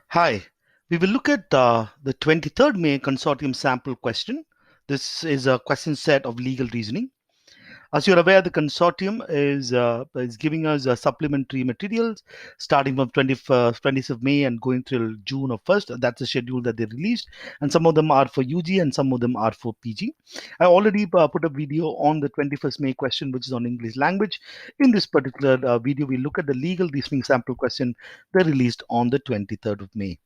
Hi, we will look at the 23rd May Consortium sample question. This is a question set of legal reasoning. As you're aware, the consortium is giving us supplementary materials starting from 20th of May and going till June of 1st. That's the schedule that they released, and some of them are for UG and some of them are for PG. I already put a video on the 21st May question, which is on English language. In this particular video, we look at the legal reasoning sample question they released on the 23rd of May.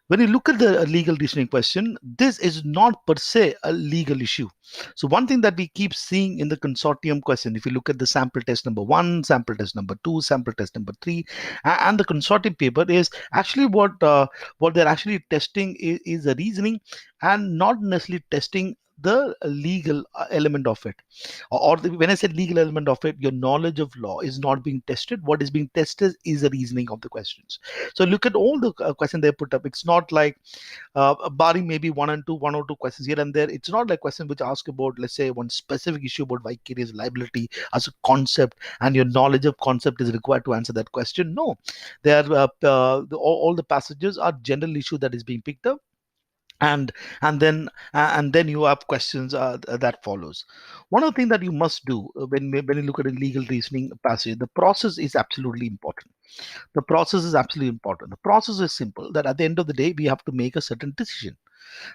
When you look at the legal reasoning question, this is not per se a legal issue. So one thing that we keep seeing in the consortium question, if you look at the sample test number 1, sample test number 2, sample test number 3, and the consortium paper is actually what they're actually testing is a reasoning and not necessarily testing the legal element of it, when I said legal element of it, your knowledge of law is not being tested. What is being tested is the reasoning of the questions. So look at all the questions they put up. It's not like barring maybe one or two questions here and there. It's not like questions which ask about, let's say, one specific issue about vicarious liability as a concept, and your knowledge of concept is required to answer that question. No, they are all the passages are general issue that is being picked up, and and then you have questions that follows. One of the things that you must do when you look at a legal reasoning passage, the process is absolutely important. The process is absolutely important. The process is simple, that at the end of the day we have to make a certain decision.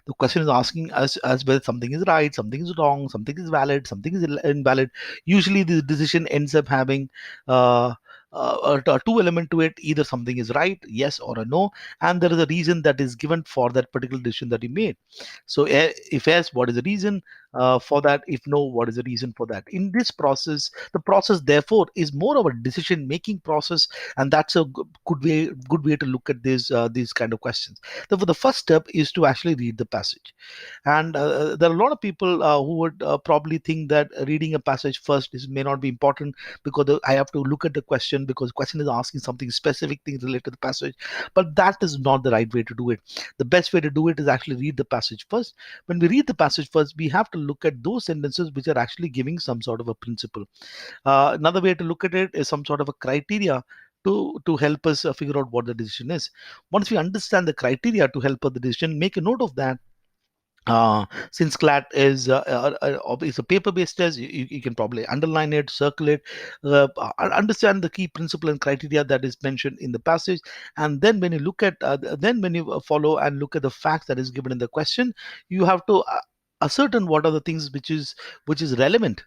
The question is asking us as whether something is right, something is wrong, something is valid, something is invalid. Usually the decision ends up having uh, a two element to it. Either something is right, yes or a no, and there is a reason that is given for that particular decision that you made. So if yes, what is the reason for that? If no, what is the reason for that? In this process, the process therefore is more of a decision making process, and that's a good way to look at these kind of questions. Therefore, the first step is to actually read the passage. And there are a lot of people who would probably think that reading a passage first may not be important, because I have to look at the question, because question is asking something specific things related to the passage. But that is not the right way to do it. The best way to do it is actually read the passage first. When we read the passage first, we have to look at those sentences which are actually giving some sort of a principle. Another way to look at it is some sort of a criteria to help us figure out what the decision is. Once we understand the criteria to help us the decision, make a note of that. Since CLAT is a paper-based test, you can probably underline it, circle it, understand the key principle and criteria that is mentioned in the passage, and then when you look at, then when you follow and look at the facts that is given in the question, you have to ascertain what are the things which is relevant.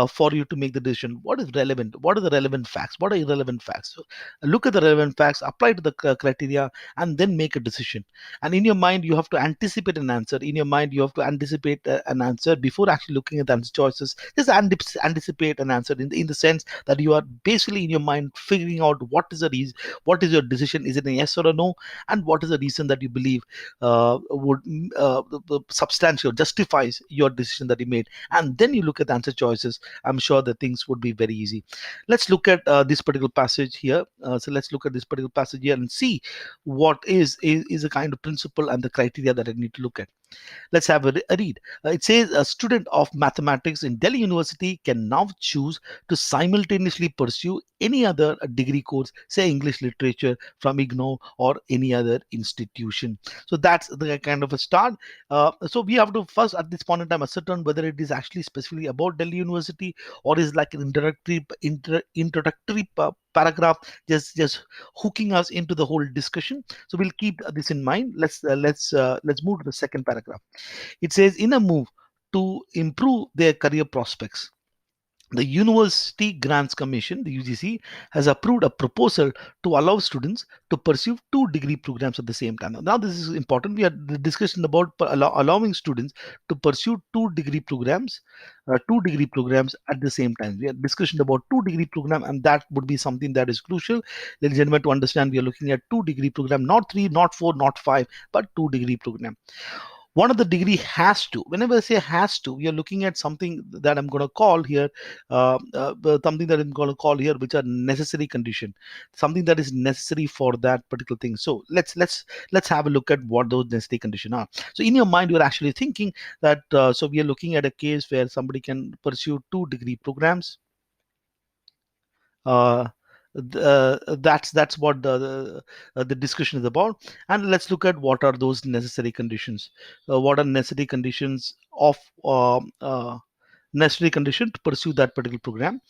For you to make the decision, what is relevant, what are the relevant facts, what are irrelevant facts. So, look at the relevant facts, apply to the criteria, and then make a decision. And in your mind you have to anticipate an answer. In your mind you have to anticipate an answer before actually looking at the answer choices. Just anticipate an answer in the sense that you are basically in your mind figuring out what is the reason, what is your decision, is it a yes or a no, and what is the reason that you believe would substantial justifies your decision that you made. And then you look at the answer choices. I'm sure that things would be very easy. Let's look at this particular passage here. So let's look at this particular passage here and see what is a kind of principle and the criteria that I need to look at. Let's have a read. It says a student of mathematics in Delhi University can now choose to simultaneously pursue any other degree course, say English literature from IGNOU or any other institution. So that's the kind of a start. So we have to first at this point in time ascertain whether it is actually specifically about Delhi University, or is like an introductory paragraph, just hooking us into the whole discussion. So we'll keep this in mind. Let's move to the second paragraph. It says, in a move to improve their career prospects, the University Grants Commission, the UGC, has approved a proposal to allow students to pursue two degree programs at the same time. Now, this is important. We are discussing about allowing students to pursue two degree programs at the same time. We are discussing about two degree program, and that would be something that is crucial, ladies and gentlemen, to understand. We are looking at two degree program, not three, not four, not five, but two degree program. One of the degree has to, whenever I say has to, we are looking at something that I'm going to call here, something that I'm going to call here, which are necessary condition, something that is necessary for that particular thing. So let's have a look at what those necessary condition are. So in your mind, you're actually thinking that, so we are looking at a case where somebody can pursue two degree programs. Uh, that's what the discussion is about. And let's look at what are those necessary conditions. What are necessary conditions of necessary condition to pursue that particular program.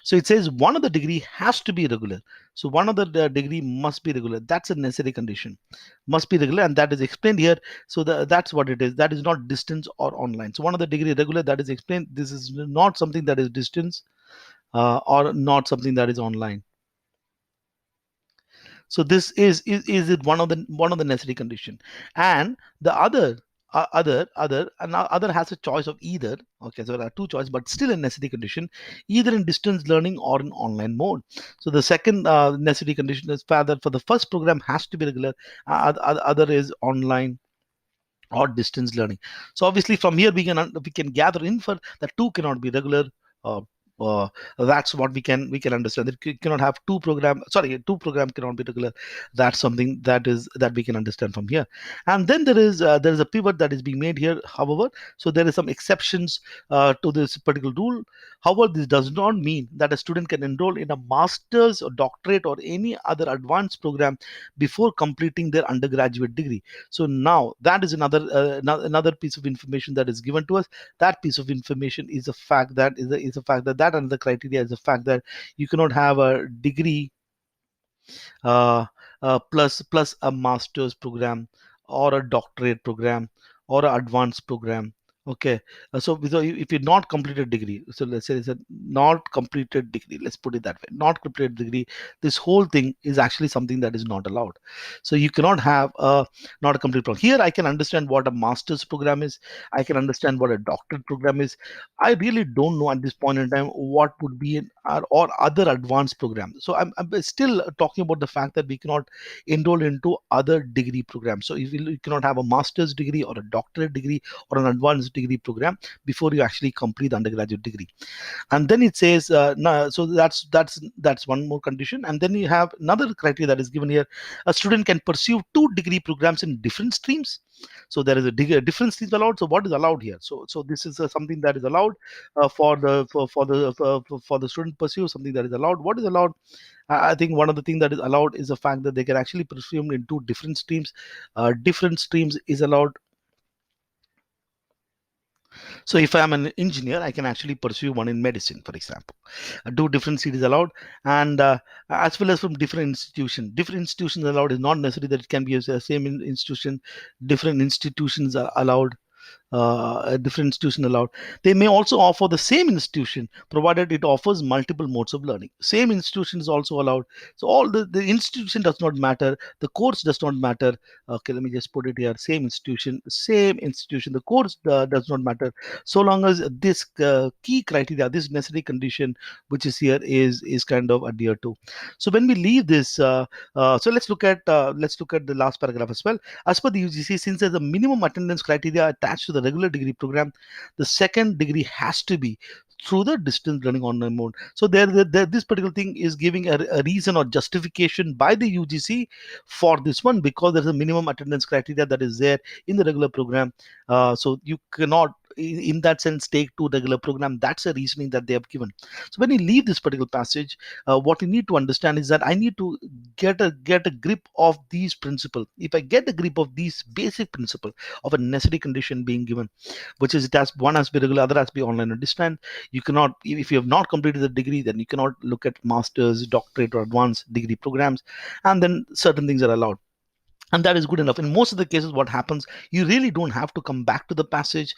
So it says one of the degree has to be regular. So one of the degree must be regular. That's a necessary condition. Must be regular, and that is explained here. So that's what it is. That is not distance or online. So one of the degree regular, that is explained. This is not something that is distance or not something that is online. So this is it one of the necessary condition. And the other has a choice of either. Okay, so there are two choices, but still a necessary condition, either in distance learning or in online mode. So the second necessary condition is that for the first program has to be regular, other is online or distance learning. So obviously from here we can gather infer that two cannot be regular. uh, uh, that's what we can understand, that cannot have two program cannot be regular. That's something that we can understand from here. And then there is a pivot that is being made here, however. So there is some exceptions to this particular rule. However, this does not mean that a student can enroll in a master's or doctorate or any other advanced program before completing their undergraduate degree. So now that is another piece of information that is given to us. That piece of information is a fact is a fact that another criteria is the fact that you cannot have a degree uh, plus a master's program or a doctorate program or an advanced program. Okay, so if you're not completed degree, so let's say it's a not completed degree. Let's put it that way. Not completed degree. This whole thing is actually something that is not allowed. So you cannot have a not a complete program. Here I can understand what a master's program is. I can understand what a doctorate program is. I really don't know at this point in time what would be or other advanced programs. So I'm still talking about the fact that we cannot enroll into other degree programs. So if you cannot have a master's degree or a doctorate degree or an advanced degree program before you actually complete the undergraduate degree. And then it says no, so that's one more condition. And then you have another criteria that is given here: a student can pursue two degree programs in different streams. So there is different streams allowed. So what is allowed here? So this is something that is allowed for the student pursue something that is allowed. What is allowed? I think one of the things that is allowed is the fact that they can actually pursue in two different streams. Different streams is allowed. So if I'm an engineer, I can actually pursue one in medicine, for example. Two different series allowed, and as well as from different institutions. Different institutions allowed is not necessary that it can be a same institution. Different institutions are allowed. A different institution allowed. They may also offer the same institution, provided it offers multiple modes of learning. Same institution is also allowed. So all the institution does not matter. The course does not matter. Okay, let me just put it here. Same institution, same institution. The course does not matter. So long as this key criteria, this necessary condition, which is here, is kind of adhered to. So when we leave this, so let's look at the last paragraph as well. As per the UGC, since there's a minimum attendance criteria attached to the regular degree program, the second degree has to be through the distance learning online mode. So this particular thing is giving a reason or justification by the UGC for this one, because there's a minimum attendance criteria that is there in the regular program. So you cannot in that sense take to regular program. That's a reasoning that they have given. So when you leave this particular passage, what you need to understand is that I need to get a grip of these principle. If I get a grip of these basic principle of a necessary condition being given, which is it has one has to be regular, other has to be online or distant. You cannot, if you have not completed the degree, then you cannot look at masters, doctorate, or advanced degree programs. And then certain things are allowed, and that is good enough. In most of the cases, what happens, you really don't have to come back to the passage.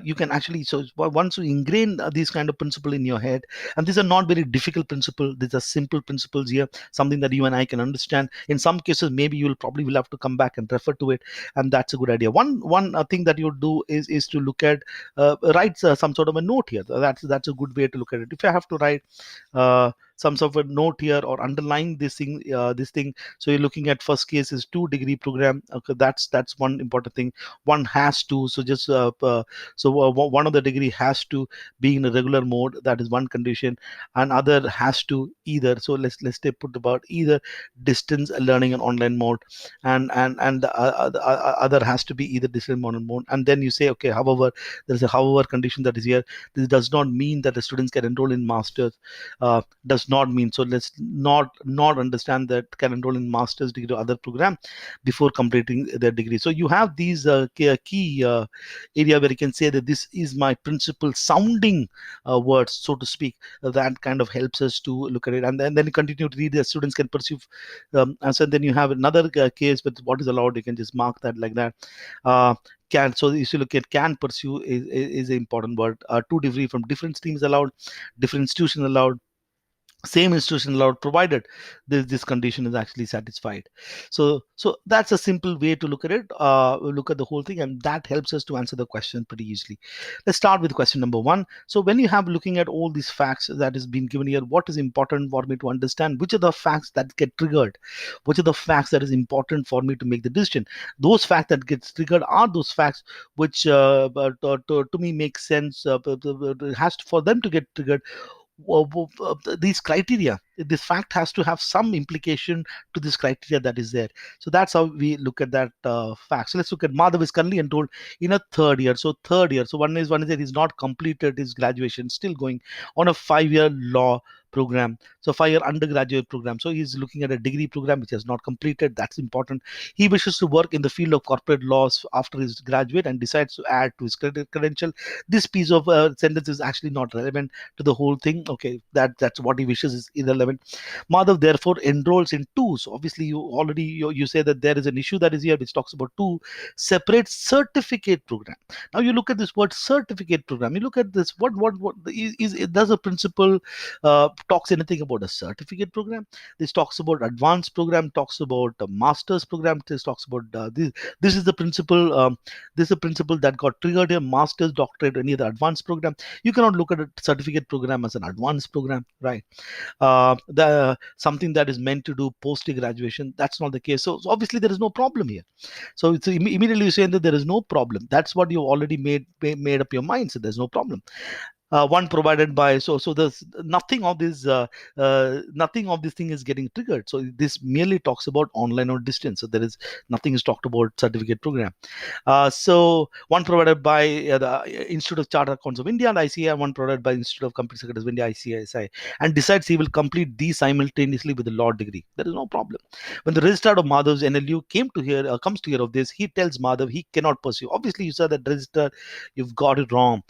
You can actually, so once you ingrain these kind of principle in your head, and these are not very difficult principle, these are simple principles here, something that you and I can understand. In some cases, maybe you'll probably will have to come back and refer to it, and that's a good idea. One thing that you do is to look at write some sort of a note here. That's a good way to look at it. If I have to write some sort of a note here or underline this thing, so you're looking at first case is 2 degree program. Okay, that's one important thing. One has to, so just one of the degree has to be in a regular mode. That is one condition. And other has to either, so let's say put about either distance learning and online mode, and the other has to be either distance mode and mode. And then you say, okay, however, there's a however condition that is here. This does not mean that the students can enroll in masters, does not mean. So let's not understand that can enroll in master's degree or other program before completing their degree. So you have these key area where you can say that this is my principal sounding words, so to speak. That kind of helps us to look at it, and then you continue to read. The students can pursue, and so then you have another case with what is allowed. You can just mark that like that. Can, so if you look at can pursue is an important word. Two degree from different streams allowed, different institutions allowed, same institution allowed, provided this condition is actually satisfied. So that's a simple way to look at it, look at the whole thing, and that helps us to answer the question pretty easily. Let's start with question number one. So when you have looking at all these facts that has been given here, what is important for me to understand? Which are the facts that get triggered? Which are the facts that is important for me to make the decision? Those facts that gets triggered are those facts which to me make sense, has to, for them to get triggered. These criteria, this fact has to have some implication to this criteria that is there. So that's how we look at that fact. So let's look at Madhav is currently enrolled in a third year. So third year, so one is that he's not completed his graduation, still going on a 5-year law program, so 5-year undergraduate program. So he's looking at a degree program which has not completed. That's important. He wishes to work in the field of corporate laws after his graduate and decides to add to his credential. This piece of sentence is actually not relevant to the whole thing. Okay, that's what he wishes is irrelevant. Madhav therefore enrolls in two. So obviously you say that there is an issue that is here which talks about two separate certificate program. Now you look at this word certificate program. You look at this. What is does a principle talks anything about a certificate program? This talks about advanced program. Talks about a master's program. This talks about this. This is the principle. This is a principle that got triggered here. Master's, doctorate, any other advanced program. You cannot look at a certificate program as an advanced program, right? The something that is meant to do post graduation, that's not the case. So obviously there is no problem here. So it's immediately you saying that there is no problem. That's what you already made up your mind. So there's no problem. One provided by, so there's nothing of this thing is getting triggered. So this merely talks about online or distance. So there is nothing is talked about certificate program. So one provided by the Institute of Chartered Accountants of India and ICAI, one provided by Institute of Company Secretaries of India, ICISI, and decides he will complete these simultaneously with a law degree. There is no problem. When the registrar of Madhav's NLU comes to hear of this, he tells Madhav he cannot pursue. Obviously, you said that register, you've got it wrong.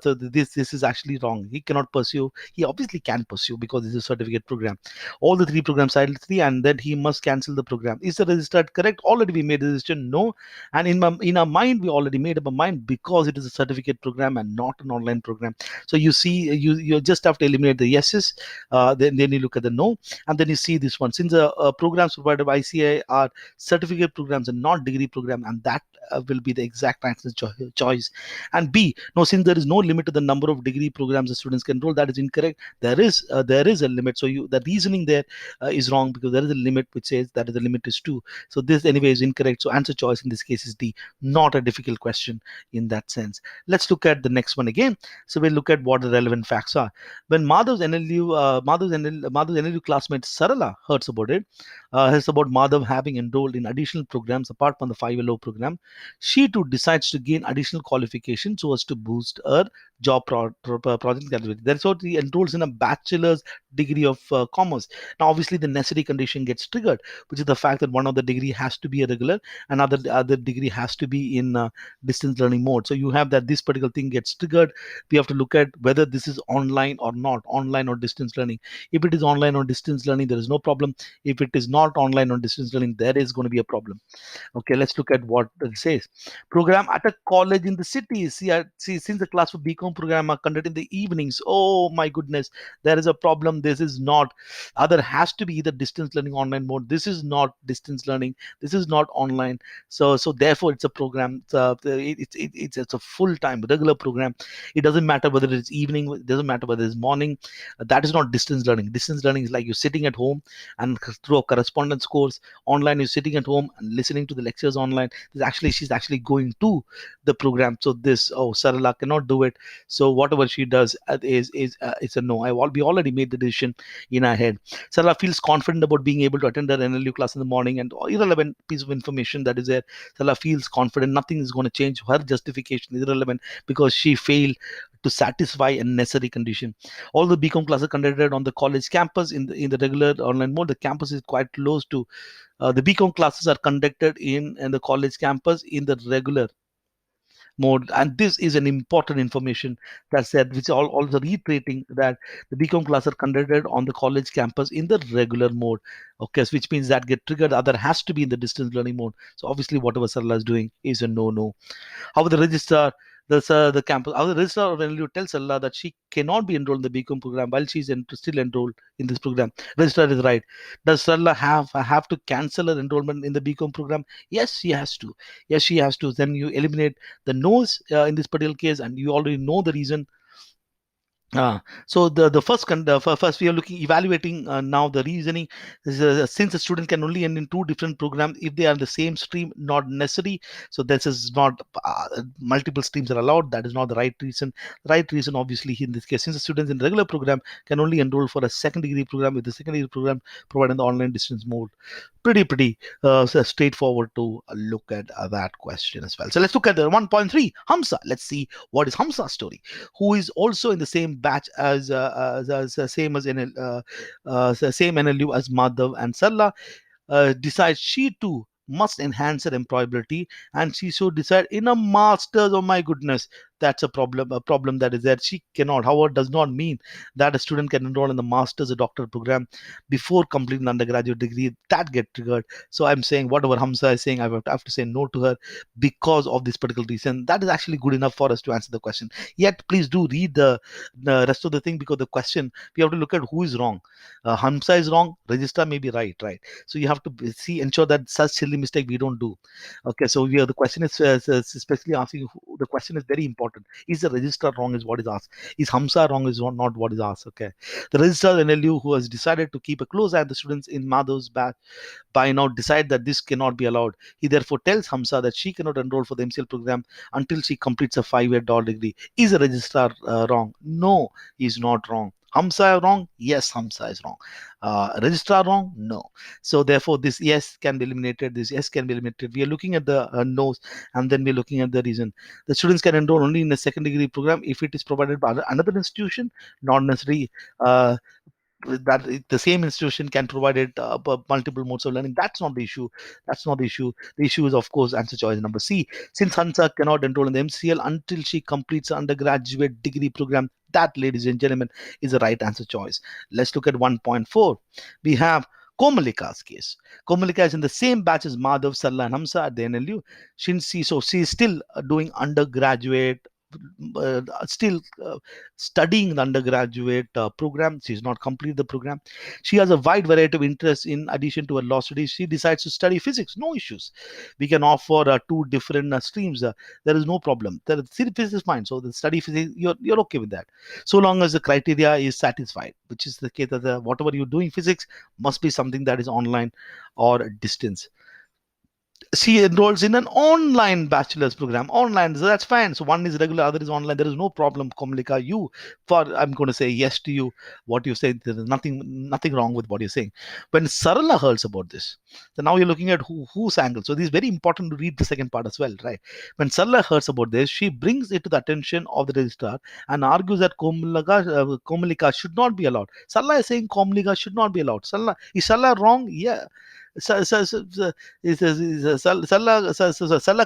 So this is actually wrong. He cannot pursue. He obviously can pursue because this is a certificate program. All the three programs, title 3, and then he must cancel the program. Is the registered correct? Already we made the decision no, and in our mind we already made up a mind because it is a certificate program and not an online program. So you see, you just have to eliminate the yeses. Then you look at the no, and then you see this one. Since the programs provided by ICAI are certificate programs and not degree program, and that will be the exact answer choice. And B, no, since there is no limit to the number of degree programs the students can enroll, that is incorrect. There is a limit. So the reasoning there is wrong because there is a limit which says that the limit is 2. So this anyway is incorrect. So answer choice in this case is D. Not a difficult question in that sense. Let's look at the next one again. So we'll look at what the relevant facts are. When Madhav's NLU classmate Sarala hears about it, hears about Madhav having enrolled in additional programs apart from the 5-year law program, she too decides to gain additional qualifications so as to boost her job project capability. That's what he enrolls in a bachelor's degree of commerce. Now, obviously, the necessary condition gets triggered, which is the fact that one of the degree has to be a regular, and other degree has to be in distance learning mode. So you have that this particular thing gets triggered. We have to look at whether this is online or not, online or distance learning. If it is online or distance learning, there is no problem. If it is not online or distance learning, there is going to be a problem. Okay, let's look at what it says. Program at a college in the city. See, since the class for BCom program are conducted in the evenings, oh my goodness, there is a problem. This is not, other has to be either distance learning online mode. This is not distance learning. This is not online. So therefore it's a program. It's a full-time regular program. It doesn't matter whether it's evening. It doesn't matter whether it's morning. That is not distance learning. Distance learning is like you're sitting at home and through a correspondence course. Online, you're sitting at home and listening to the lectures online. She's actually going to the program. So Sarala cannot do it. So whatever she does is it's a no. We already made the decision in our head. Sarala feels confident about being able to attend her NLU class in the morning, and irrelevant piece of information that is there. Sarala feels confident. Nothing is going to change. Her justification is irrelevant because she failed to satisfy a necessary condition. All the BCom classes conducted on the college campus in the regular online mode. The campus is quite close to the BCom classes are conducted in the college campus in the regular mode, and this is an important information that said, which all also reiterating that the BCom classes are conducted on the college campus in the regular mode. Okay, so which means that get triggered. Other has to be in the distance learning mode. So obviously, whatever Sarla is doing is a no. However, the campus, how the registrar of NLU tells Allah that she cannot be enrolled in the BCom program while she is still enrolled in this program. Registrar is right. Does Allah have to cancel her enrollment in the BCom program? Yes, she has to. Yes, she has to. Then you eliminate the no's in this particular case, and you already know the reason. So the first we are looking evaluating now the reasoning is, since a student can only end in two different programs if they are in the same stream, not necessary. So this is not multiple streams are allowed. That is not the right reason. The right reason, obviously, in this case, since the students in regular program can only enroll for a second degree program, if the second degree program provided the online distance mode, pretty straightforward to look at that question as well. So let's look at the 1.3 Hamza. Let's see what is Hamza's story, who is also in the same batch as same as same NLU as Madhav and Sarla. Decides she too must enhance her employability, and she should decide in a master's. Oh my goodness, that's a problem that is there. She cannot, however, does not mean that a student can enroll in the master's or doctorate program before completing the undergraduate degree. That get triggered. So I'm saying whatever Hamza is saying, I have to say no to her because of this particular reason. That is actually good enough for us to answer the question. Yet please do read the rest of the thing, because the question, we have to look at who is wrong. Hamza is wrong, registrar may be right. So you have to ensure that such silly mistake we don't do. Okay, so the question is especially asking the question is very important. Is the registrar wrong is what is asked. Is Hamza wrong is not what is asked. Okay, the registrar NLU who has decided to keep a close eye on the students in Madhav's batch by now decide that this cannot be allowed. He therefore tells Hamza that she cannot enroll for the MCL program until she completes a 5-year DAW degree. Is the registrar wrong? No, he is not wrong. Hamza wrong? Yes, Hamza is wrong. Registrar wrong? No. So therefore, this yes can be eliminated. This yes can be eliminated. We are looking at the no's, and then we are looking at the reason. The students can enroll only in a second degree program if it is provided by another institution, not necessarily. That the same institution can provide it multiple modes of learning. That's not the issue. The issue is, of course, answer choice number C. Since Hansa cannot enroll in the MCL until she completes an undergraduate degree program, that, ladies and gentlemen, is the right answer choice. Let's look at 1.4. We have Komalika's case. Komalika is in the same batch as Madhav, Sarla, and Hamza at the NLU. She is still doing undergraduate, still studying the undergraduate program. She's not complete the program. She has a wide variety of interests in addition to her law studies. She decides to study physics. No issues. We can offer two different streams. There is no problem. Physics is fine. So the study physics, you're okay with that, so long as the criteria is satisfied, which is the case that whatever you're doing physics must be something that is online or distance. She enrolls in an online bachelor's program. Online, so that's fine. So one is regular, other is online. There is no problem, Komalika. I'm going to say yes to you. What you say, there is nothing wrong with what you're saying. When Sarala hears about this, so now you're looking at whose angle. So this is very important to read the second part as well, right? When Sarala hears about this, she brings it to the attention of the registrar and argues that Komalika should not be allowed. Sarala is saying Komalika should not be allowed. Is Sarala wrong? Yeah. Is Salah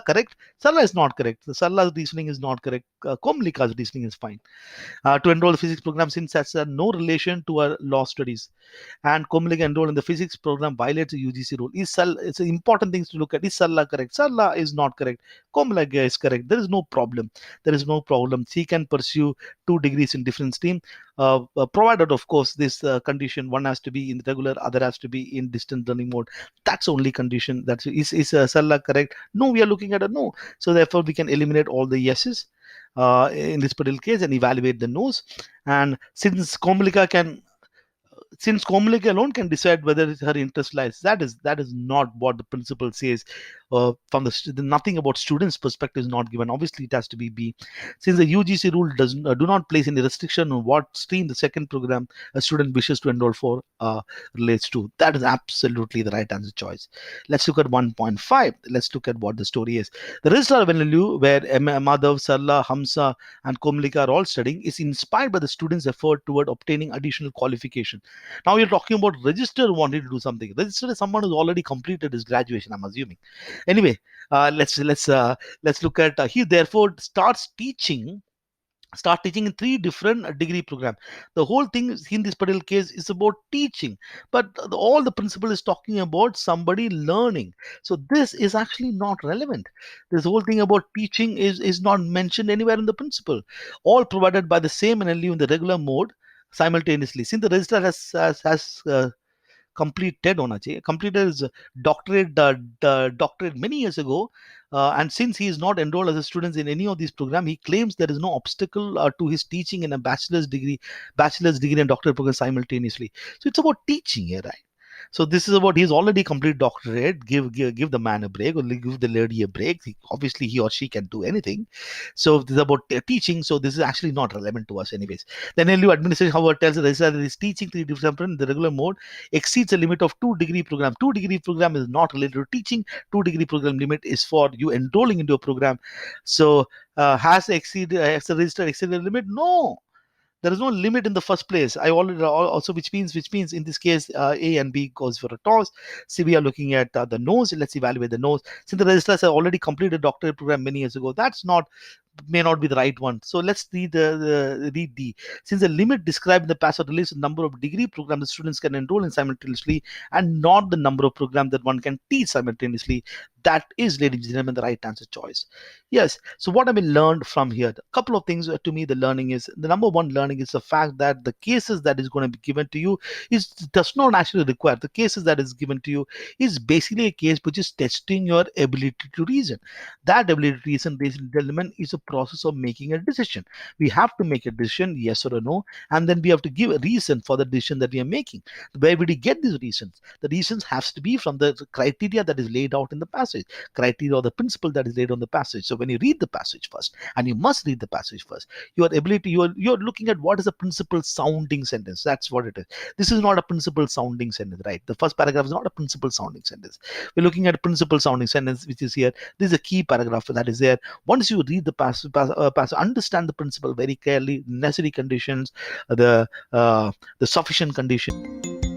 correct? Salah is not correct. Salah's reasoning is not correct. Komlika's reasoning is fine. To enroll the physics program, since that's no relation to our law studies, and Komlika enrolled in the physics program violates the UGC rule. It's important things to look at. Is Salah correct? Salah is not correct. Komlika is correct. There is no problem. She can pursue 2 degrees in different stream, provided, of course, this condition: one has to be in the regular, other has to be in distant learning mode. That's only condition. That is Salah correct? No, we are looking at a no. So therefore, we can eliminate all the yeses in this particular case and evaluate the no's. And since Komalika can since Komalika alone can decide whether her interest lies. That is not what the principal says. From nothing about students' perspective is not given. Obviously, it has to be B. Since the UGC rule doesn't do not place any restriction on what stream the second program a student wishes to enroll for relates to. That is absolutely the right answer choice. Let's look at 1.5. Let's look at what the story is. The registrar of NLU, where Madhav, Sarla, Hamsa, and Komalika are all studying, is inspired by the students' effort toward obtaining additional qualification. Now you're talking about register wanting to do something. Register is someone who's already completed his graduation, I'm assuming. Anyway, let's look at he therefore start teaching in three different degree program. The whole thing in this particular case is about teaching, but all the principle is talking about somebody learning. So this is actually not relevant. This whole thing about teaching is not mentioned anywhere in the principle. All provided by the same NLU in the regular mode simultaneously. Since the registrar has completed होना चाहिए completed his doctorate many years ago, and since he is not enrolled as a student in any of these programs, he claims there is no obstacle to his teaching in a bachelor's degree and doctorate program simultaneously. So it's about teaching here, right? So this is about he's already complete doctorate. Give the man a break, or give the lady a break. Obviously, he or she can do anything. So this is about teaching. So this is actually not relevant to us, anyways. The NLU administration, however, tells us that is teaching three different in the regular mode exceeds a limit of 2 degree program. 2 degree program is not related to teaching. 2 degree program limit is for you enrolling into a program. So has the register exceeded the limit? No, there is no limit in the first place. I already also, which means in this case A and B goes for a toss. See, we are looking at the nose. Let's evaluate the nose. Since the registrars have already completed a doctorate program many years ago, that's not may not be the right one. So let's read read D. Since the limit described in the passage relates to the number of degree programs the students can enroll in simultaneously and not the number of programs that one can teach simultaneously, that is, ladies and gentlemen, the right answer choice. Yes. So what have we learned from here? A couple of things to me. The learning is the number one learning is the fact that the cases that is going to be given to you does not actually require the cases that is given to you is basically a case which is testing your ability to reason. That ability to reason, ladies and gentlemen, is a process of making a decision. We have to make a decision, yes or a no, and then we have to give a reason for the decision that we are making. Where will we get these reasons? The reasons has to be from the criteria that is laid out in the passage, criteria or the principle that is laid on the passage. So when you read the passage first, and you must read the passage first, your ability, you're looking at what is a principle sounding sentence. That's what it is. This is not a principle sounding sentence, right? The first paragraph is not a principle sounding sentence. We're looking at a principle sounding sentence, which is here. This is a key paragraph that is there. Once you read the passage, understand the principle very clearly, necessary conditions, the sufficient condition.